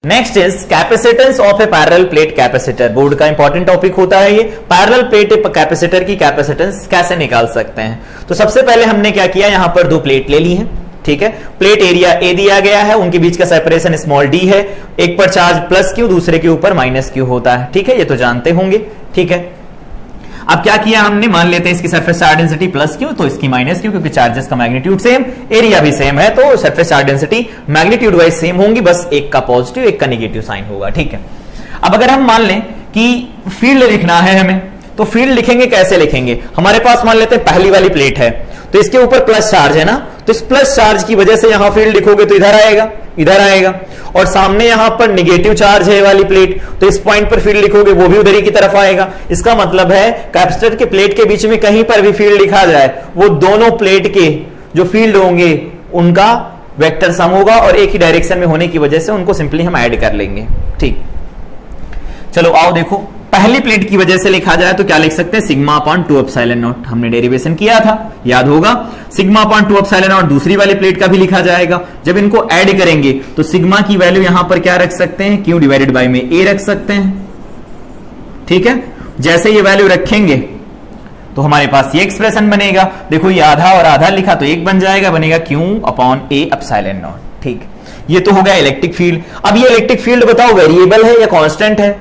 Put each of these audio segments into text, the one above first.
Next is capacitance of A parallel plate capacitor. Board का important topic होता है ये, पैरेलल प्लेट कैपेसिटर की कैपेसिटेंस कैसे निकाल सकते हैं। तो सबसे पहले हमने क्या किया, यहां पर दो प्लेट ले ली है, ठीक है। प्लेट एरिया ए दिया गया है, उनके बीच का सेपरेशन स्मॉल डी है, एक पर चार्ज प्लस क्यू, दूसरे के ऊपर माइनस क्यू होता है, ठीक है, ये तो जानते होंगे, ठीक है। अब क्या किया हमने, मान लेते हैं इसकी surface charge density plus Q, तो इसकी माइनस क्यू, क्योंकि चार्जेस का मैग्नीट्यूड सेम, एरिया भी सेम है, तो surface charge density magnitude wise same होंगी, बस एक का पॉजिटिव एक का नेगेटिव साइन होगा, ठीक है। अब अगर हम मान लें कि फील्ड लिखना है हमें, तो फील्ड लिखेंगे कैसे लिखेंगे, हमारे पास मान लेते हैं पहली वाली प्लेट है, तो इसके ऊपर प्लस चार्ज है ना, तो इस प्लस चार्ज की वजह से यहां फील्ड लिखोगे तो इधर आएगा, इधर आएगा, और सामने यहां पर निगेटिव चार्ज है वाली प्लेट, तो इस पॉइंट पर फील्ड लिखोगे वो भी उधर ही की तरफ आएगा। इसका मतलब है कैपेसिटर के प्लेट के बीच में कहीं पर भी फील्ड लिखा जाए, वो दोनों प्लेट के जो फील्ड होंगे उनका वेक्टर सम होगा, और एक ही डायरेक्शन में होने की वजह से उनको सिंपली हम ऐड कर लेंगे, ठीक। चलो आओ देखो, पहली प्लेट की वजह से लिखा जाए तो क्या लिख सकते हैं, सिग्मा अपॉन 2 एप्सिलॉन नॉट, हमने डेरिवेशन किया था, याद होगा। सिग्मा अपॉन 2 एप्सिलॉन नॉट दूसरी वाली प्लेट का भी लिखा जाएगा। जब इनको ऐड करेंगे तो सिग्मा की वैल्यू यहां पर क्या रख सकते हैं, क्यू डिवाइडेड बाय में ए रख सकते हैं, ठीक है। जैसे ये वैल्यू रखेंगे तो हमारे पास ये एक्सप्रेशन बनेगा, देखो ये आधा और आधा लिखा तो एक बन जाएगा, बनेगा Q upon a epsilon not, ठीक। ये तो हो गया इलेक्ट्रिक फील्ड। अब ये इलेक्ट्रिक फील्ड बताओ वेरिएबल है या कांस्टेंट है,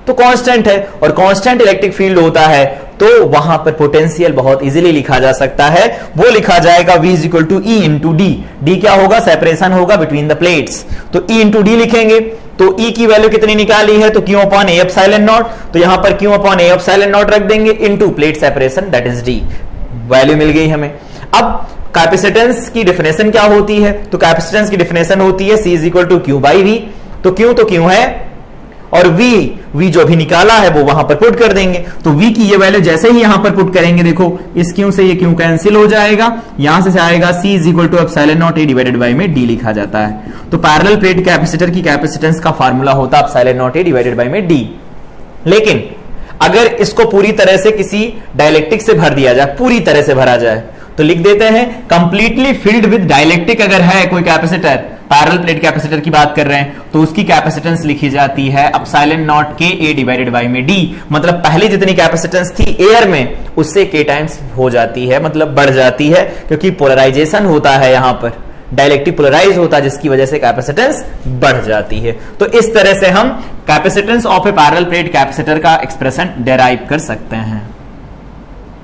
तो कांस्टेंट है, और कांस्टेंट इलेक्ट्रिक फील्ड होता है तो वहां पर पोटेंशियल बहुत इजीली लिखा जा सकता है, वो लिखा जाएगा V is equal to E into D. D क्या होगा, सेपरेशन होगा बिटवीन द प्लेट्स, तो E इंटू डी लिखेंगे, तो E की वैल्यू कितनी निकाली है, तो Q upon a epsilon naught, तो यहां पर Q upon a epsilon naught रख देंगे, into plate separation that is D, value मिल गई हमें। अब कैपेसिटेंस की डेफिनेशन क्या होती है, तो कैपेसिटेंस की डेफिनेशन होती है C is equal to Q by V, तो क्यू है, और V जो भी निकाला है वो वहां पर पुट कर देंगे, तो V की ये वैल्यू जैसे ही यहां पर पुट करेंगे, देखो इस क्यू से ये क्यू कैंसिल हो जाएगा, यहां से आएगा C is equal to epsilon naught A divided by में D लिखा जाता है। तो पैरेलल प्लेट कैपेसिटर की कैपेसिटेंस का फार्मूला होता है epsilon naught A divided by में D। लेकिन अगर इसको पूरी तरह से किसी डाइलेक्ट्रिक से भर दिया जाए, पूरी तरह से भरा जाए, तो लिख देते हैं कंप्लीटली फिल्ड विद डाइलेक्ट्रिक अगर है कोई कैपेसिटर, पैरेलल प्लेट कैपेसिटर की बात कर रहे हैं, तो उसकी कैपेसिटेंस लिखी जाती है एप्सिलॉन नॉट के ए डिवाइडेड बाय में डी। मतलब पहले जितनी कैपेसिटेंस थी एयर में उससे के टाइम्स हो जाती है, मतलब बढ़ जाती है, क्योंकि पोलराइजेशन होता है, यहां पर डाइलेक्ट्रिक पोलराइज होता है, जिसकी वजह से कैपेसिटेंस बढ़ जाती है। तो इस तरह से हम capacitance of A parallel plate capacitor का एक्सप्रेशन डेराइव कर सकते हैं।